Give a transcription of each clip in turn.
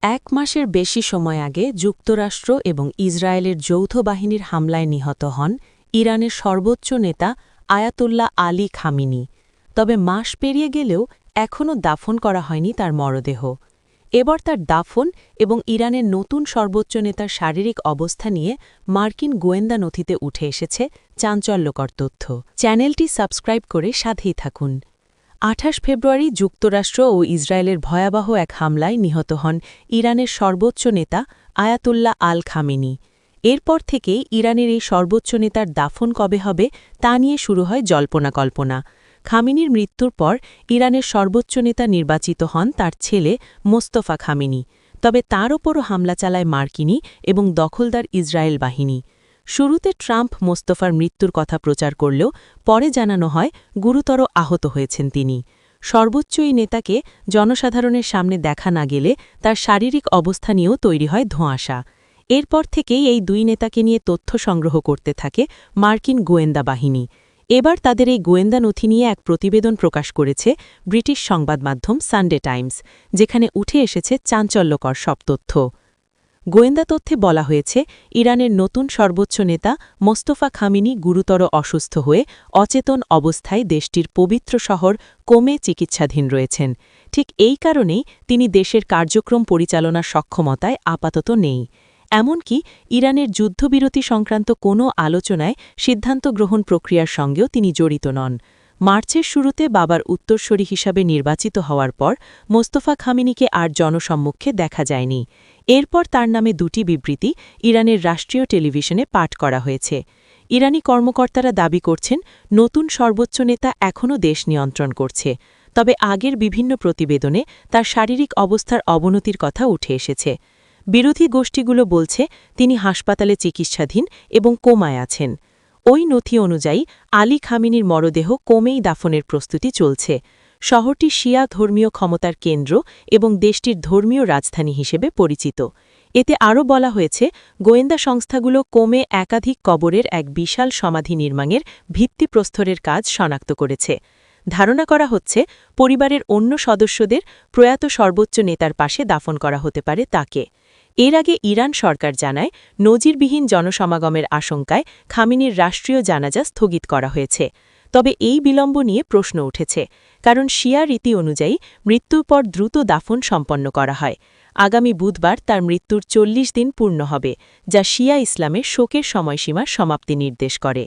এক মাসের বেশি সময় আগে যুক্তরাষ্ট্র এবং ইসরায়েলের যৌথ বাহিনীর হামলায় নিহত হন ইরানের সর্বোচ্চ নেতা আয়াতুল্লাহ আলী খামিনি। তবে মাস পেরিয়ে গেলেও এখনও দাফন করা হয়নি তার মরদেহ। এবার তার দাফন এবং ইরানের নতুন সর্বোচ্চ নেতার শারীরিক অবস্থা নিয়ে মার্কিন গোয়েন্দা নথিতে উঠে এসেছে চাঞ্চল্যকর তথ্য। চ্যানেলটি সাবস্ক্রাইব করে সাথেই থাকুন। ২৮ ফেব্রুয়ারি যুক্তরাষ্ট্র ও ইসরায়েলের ভয়াবহ এক হামলায় নিহত হন ইরানের সর্বোচ্চ নেতা আয়াতুল্লাহ আল খামেনি। এরপর থেকেই ইরানের এই সর্বোচ্চ নেতার দাফন কবে হবে তা নিয়ে শুরু হয় জল্পনা-কল্পনা। খামেনির মৃত্যুর পর ইরানের সর্বোচ্চ নেতা নির্বাচিত হন তার ছেলে মোস্তফা খামেনি। তবে তার ওপরও হামলা চালায় মার্কিনী এবং দখলদার ইসরায়েল বাহিনী। শুরুতে ট্রাম্প মোস্তফার মৃত্যুর কথা প্রচার করলেও পরে জানানো হয় গুরুতর আহত হয়েছেন তিনি। সর্বোচ্চ এই নেতাকে জনসাধারণের সামনে দেখা না গেলে তার শারীরিক অবস্থা নিয়েও তৈরি হয় ধোঁয়াশা। এরপর থেকেই এই দুই নেতাকে নিয়ে তথ্য সংগ্রহ করতে থাকে মার্কিন গোয়েন্দা বাহিনী। এবার তাদের এই গোয়েন্দা নথি নিয়ে এক প্রতিবেদন প্রকাশ করেছে ব্রিটিশ সংবাদমাধ্যম সানডে টাইমস, যেখানে উঠে এসেছে চাঞ্চল্যকর সব তথ্য। গোয়েন্দা তথ্যে বলা হয়েছে ইরানের নতুন সর্বোচ্চ নেতা মোস্তফা খামেনি গুরুতর অসুস্থ হয়ে অচেতন অবস্থায় দেশটির পবিত্র শহর কোমে চিকিৎসাধীন রয়েছেন। ঠিক এই কারণেই তিনি দেশের কার্যক্রম পরিচালনার সক্ষমতায় আপাতত নেই। এমনকি ইরানের যুদ্ধবিরতি সংক্রান্ত কোনো আলোচনায় সিদ্ধান্ত গ্রহণ প্রক্রিয়ার সঙ্গেও তিনি জড়িত নন। মার্চের শুরুতে বাবার উত্তরসূরি হিসাবে নির্বাচিত হওয়ার পর মোস্তফা খামেনিকে আর জনসম্মুখে দেখা যায়নি। এরপর তার নামে দুটি বিবৃতি ইরানের রাষ্ট্রীয় টেলিভিশনে পাঠ করা হয়েছে। ইরানি কর্মকর্তারা দাবি করছেন নতুন সর্বোচ্চ নেতা এখনও দেশ নিয়ন্ত্রণ করছে। তবে আগের বিভিন্ন প্রতিবেদনে তার শারীরিক অবস্থার অবনতির কথা উঠে এসেছে। বিরোধী গোষ্ঠীগুলো বলছে তিনি হাসপাতালে চিকিৎসাধীন এবং কোমায় আছেন। ওই নথি অনুযায়ী আলী খামেনির মরদেহ কোমেই দাফনের প্রস্তুতি চলছে। শহরটি শিয়া ধর্মীয় ক্ষমতার কেন্দ্র এবং দেশটির ধর্মীয় রাজধানী হিসেবে পরিচিত। এতে আরও বলা হয়েছে গোয়েন্দা সংস্থাগুলো কোমে একাধিক কবরের এক বিশাল সমাধি নির্মাণের ভিত্তিপ্রস্তরের কাজ শনাক্ত করেছে। ধারণা করা হচ্ছে পরিবারের অন্য সদস্যদের প্রয়াত সর্বোচ্চ নেতার পাশে দাফন করা হতে পারে তাকে। এর আগে ইরান সরকার জানায় নজিরবিহীন জনসমাগমের আশঙ্কায় খামেনির রাষ্ট্রীয় জানাজা স্থগিত করা হয়েছে। তবে এই বিলম্ব নিয়ে প্রশ্ন উঠেছে, কারণ শিয়া রীতি অনুযায়ী মৃত্যুর পর দ্রুত দাফন সম্পন্ন করা হয়। আগামী বুধবার তার মৃত্যুর ৪০ দিন পূর্ণ হবে, যা শিয়া ইসলামের শোকের সময়সীমার সমাপ্তি নির্দেশ করে।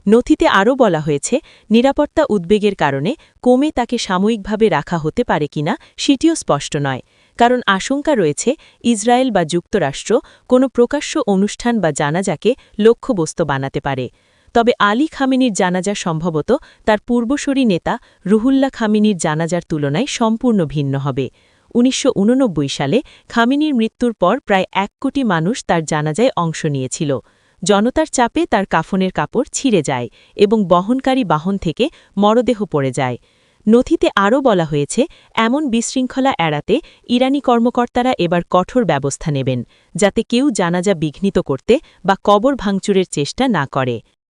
নথিতে আরও বলা হয়েছে নিরাপত্তা উদ্বেগের কারণে কোমে তাকে সাময়িকভাবে রাখা হতে পারে কিনা সেটিও স্পষ্ট নয়, কারণ আশঙ্কা রয়েছে ইসরায়েল বা যুক্তরাষ্ট্র কোনো প্রকাশ্য অনুষ্ঠান বা জানাজাকে লক্ষ্যবস্তু বানাতে পারে। তবে আলী খামেনির জানাজা সম্ভবত তার পূর্বসূরি নেতা রুহুল্লাহ খামেনির জানাজার তুলনায় সম্পূর্ণ ভিন্ন হবে। ১৯৮৯ সালে খামেনির মৃত্যুর পর প্রায় ১ কোটি মানুষ তার জানাজায় অংশ নিয়েছিল। জনতার চাপে তার কাফনের কাপড় ছিঁড়ে যায় এবং বহনকারী বাহন থেকে মরদেহ পড়ে যায়। নথিতে আরও বলা হয়েছে এমন বিশৃঙ্খলা এড়াতে ইরানি কর্মকর্তারা এবার কঠোর ব্যবস্থা নেবেন, যাতে কেউ জানাজা বিঘ্নিত করতে বা কবর ভাঙচুরের চেষ্টা না করে।